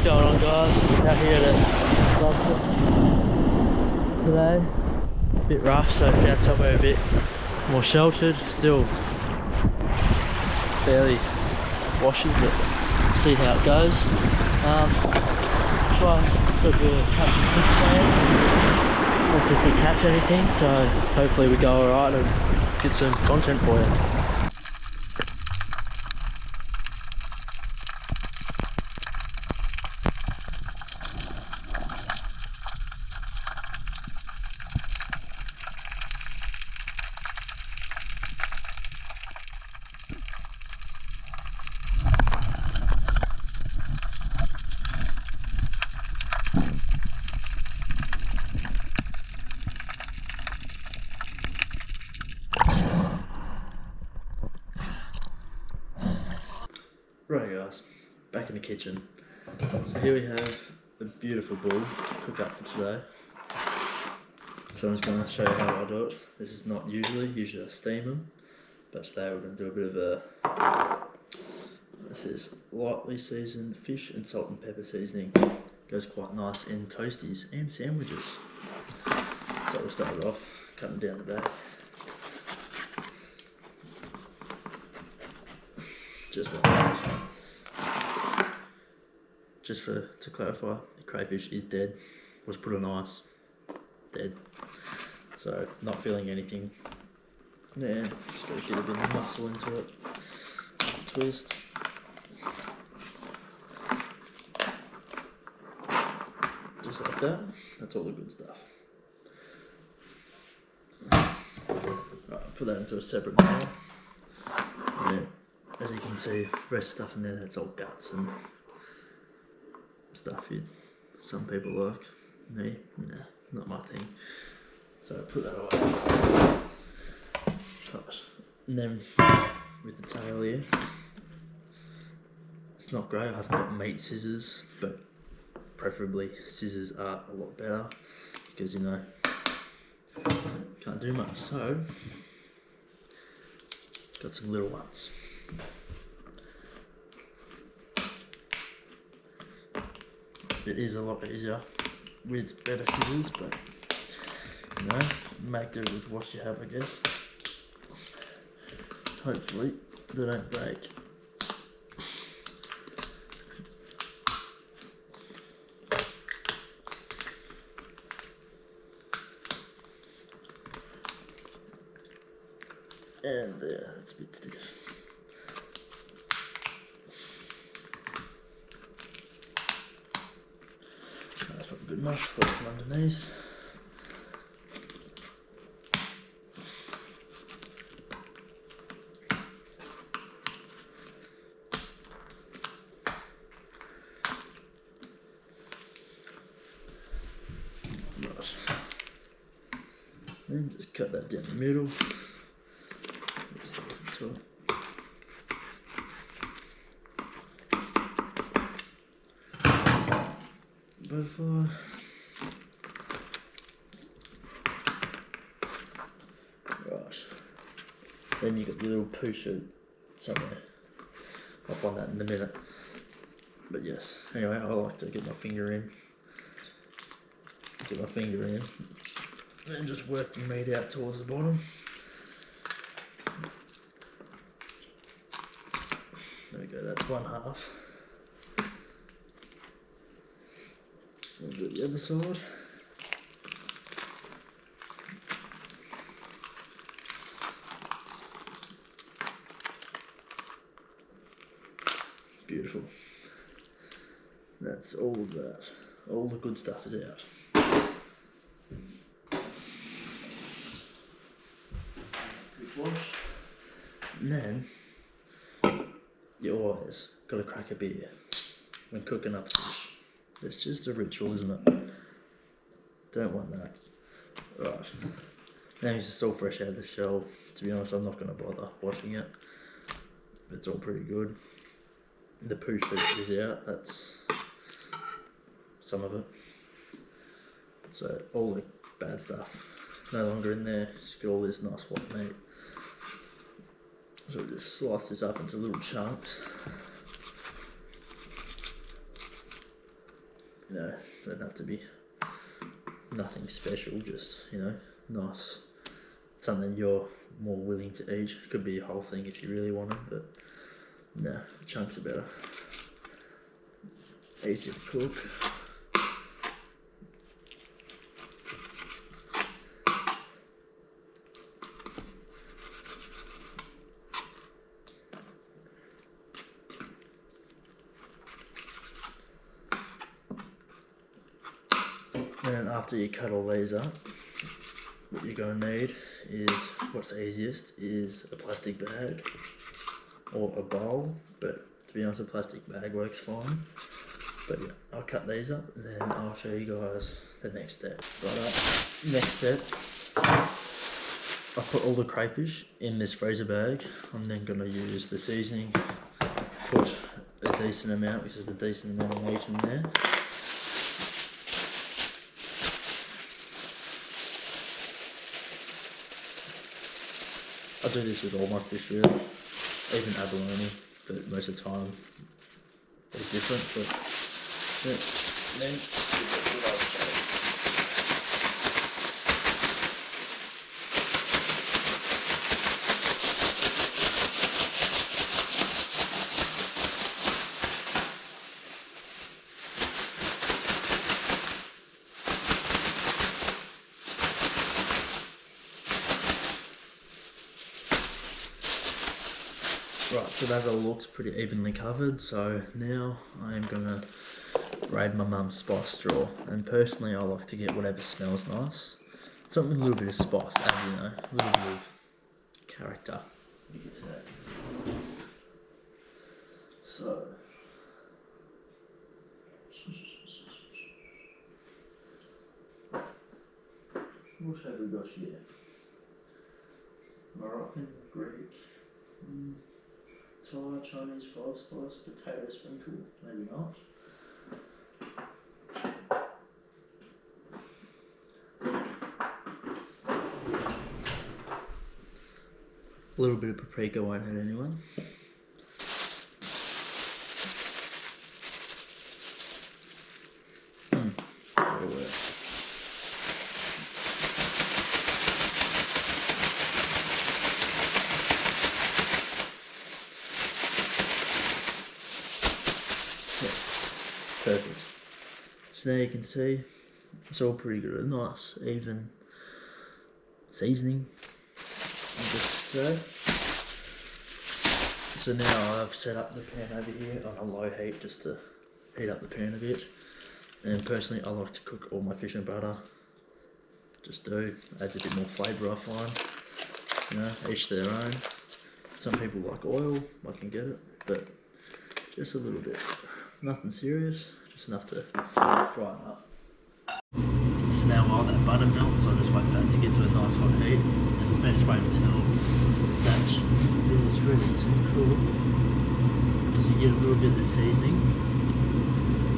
going on, guys? Out here at today. A bit rough, so found somewhere a bit more sheltered. Still barely washes, but see how it goes. Try and do a bit of catch and fish plan. Not if we catch anything, so hopefully we go alright and get some content for you. Right guys, back in the kitchen. So here we have the beautiful bull to cook up for today. So I'm just going to show you how I do it. This is not usually I steam them, but today we're going to do a bit of a, this is lightly seasoned fish and salt and pepper seasoning. Goes quite nice in toasties and sandwiches. So we'll start it off, cutting down the back. Just like that. Just to clarify, the crayfish is dead. Was put on ice. Dead. So not feeling anything. There. Just got to get a bit of muscle into it. Twist. Just like that. That's all the good stuff. Right, put that into a separate bowl. And then, as you can see, rest stuff in there, that's all guts and stuff some people like. Me, nah, not my thing. So I put that away. Right. And then with the tail here, it's not great. I haven't got meat scissors, but preferably scissors are a lot better because you know can't do much. So got some little ones. It is a lot easier with better scissors, but you know, make do with what you have, I guess. Hopefully they don't break. And there, it's a bit stiff. That's probably good enough. Put it from underneath. Right. Then just cut that down the middle. Butterfly. Right. Then you got your little poo shoot somewhere. I'll find that in a minute. But yes, anyway, I like to get my finger in. Get my finger in. And just work the meat out towards the bottom. There we go, that's one half. We'll do the other side. Beautiful. That's all of that. All the good stuff is out. Quick wash. And then you always got to crack a beer when cooking up fish. It's just a ritual, isn't it? Don't want that. Right. Now it's still fresh out of the shell. To be honest, I'm not going to bother washing it. It's all pretty good. The poo shoot is out. That's some of it. So all the bad stuff no longer in there. Just get all this nice white meat. So we just slice this up into little chunks. You know, don't have to be nothing special, just, you know, nice. Something you're more willing to eat. Could be a whole thing if you really want it, but no, chunks are better. Easier to cook. And after you cut all these up, what you're going to need is, what's easiest is a plastic bag or a bowl, but to be honest, a plastic bag works fine. But yeah, I'll cut these up and then I'll show you guys the next step. Right, next step, I put all the crayfish in this freezer bag. I'm then going to use the seasoning, put a decent amount, because there's a decent amount of meat in there. I do this with all my fish really, even abalone, but most of the time it's different. But yeah. Then right, so that all looks pretty evenly covered, so now I am going to raid my mum's spice drawer, and personally I like to get whatever smells nice. Something with a little bit of spice, and you know, a little bit of character. You get to that. So, what have we got here? Moroccan, Greek, Thai, Chinese, five spice, potato sprinkle, maybe not. A little bit of paprika won't hurt anyone. That'll work. Perfect. So now you can see it's all pretty good and nice, even seasoning, I just say. So now I've set up the pan over here on a low heat just to heat up the pan a bit. And personally I like to cook all my fish in butter. Just do, adds a bit more flavour I find. You know, each their own. Some people like oil, I can get it, but just a little bit. Nothing serious, just enough to fry it up. So now while that butter melts, I'll just wait for that to get to a nice hot heat. And the best way to tell that is ready to cook is you get a little bit of the seasoning,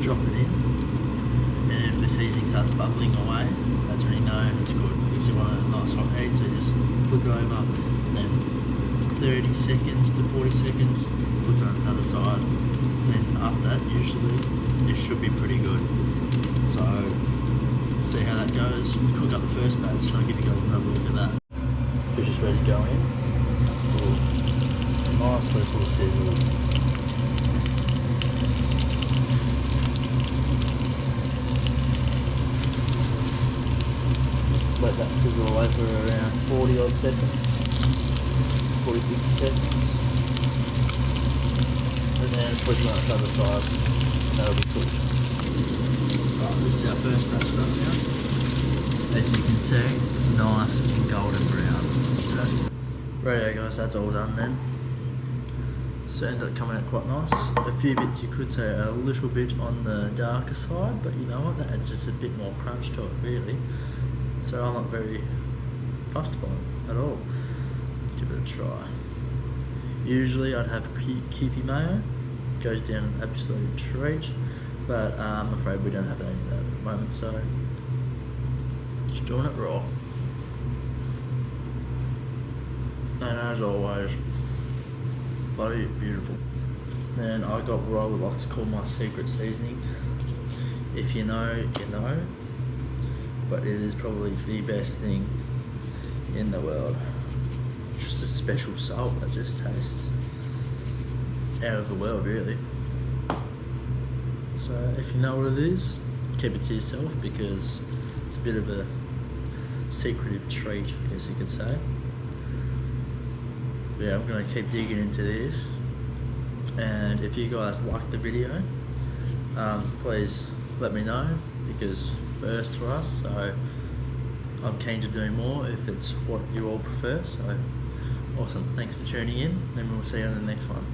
drop it in, and if the seasoning starts bubbling away, that's when you know it's good, because you want a nice hot heat. So just flip it over, and then 30 seconds to 40 seconds, flip it on its other side. And after that, usually it should be pretty good. So see how that goes. Cook up the first batch, so I'll give you guys another look at that. Fish is ready to go in. Nice little sizzle. Let that sizzle away for around 40 odd seconds. 40-50 seconds. And then put it on its other side, that'll be cooked. Right, this is our first batch done now. As you can see, nice and golden brown. Righto guys, that's all done then. So it ended up coming out quite nice. A few bits you could say are a little bit on the darker side, but you know what, that adds just a bit more crunch to it really. So I'm not very fussed by it at all. Give it a try. Usually I'd have Kewpie mayo, goes down an absolute treat, but I'm afraid we don't have any of that at the moment, so just doing it raw. And as always, bloody beautiful. Then I got what I would like to call my secret seasoning. If you know, you know. But it is probably the best thing in the world. Just a special salt that just tastes out of the world, really. So if you know what it is, keep it to yourself, because it's a bit of a secretive treat, I guess you could say. But yeah, I'm gonna keep digging into this, and if you guys like the video, please let me know, because first for us, so I'm keen to do more if it's what you all prefer. So awesome, thanks for tuning in, and we'll see you on the next one.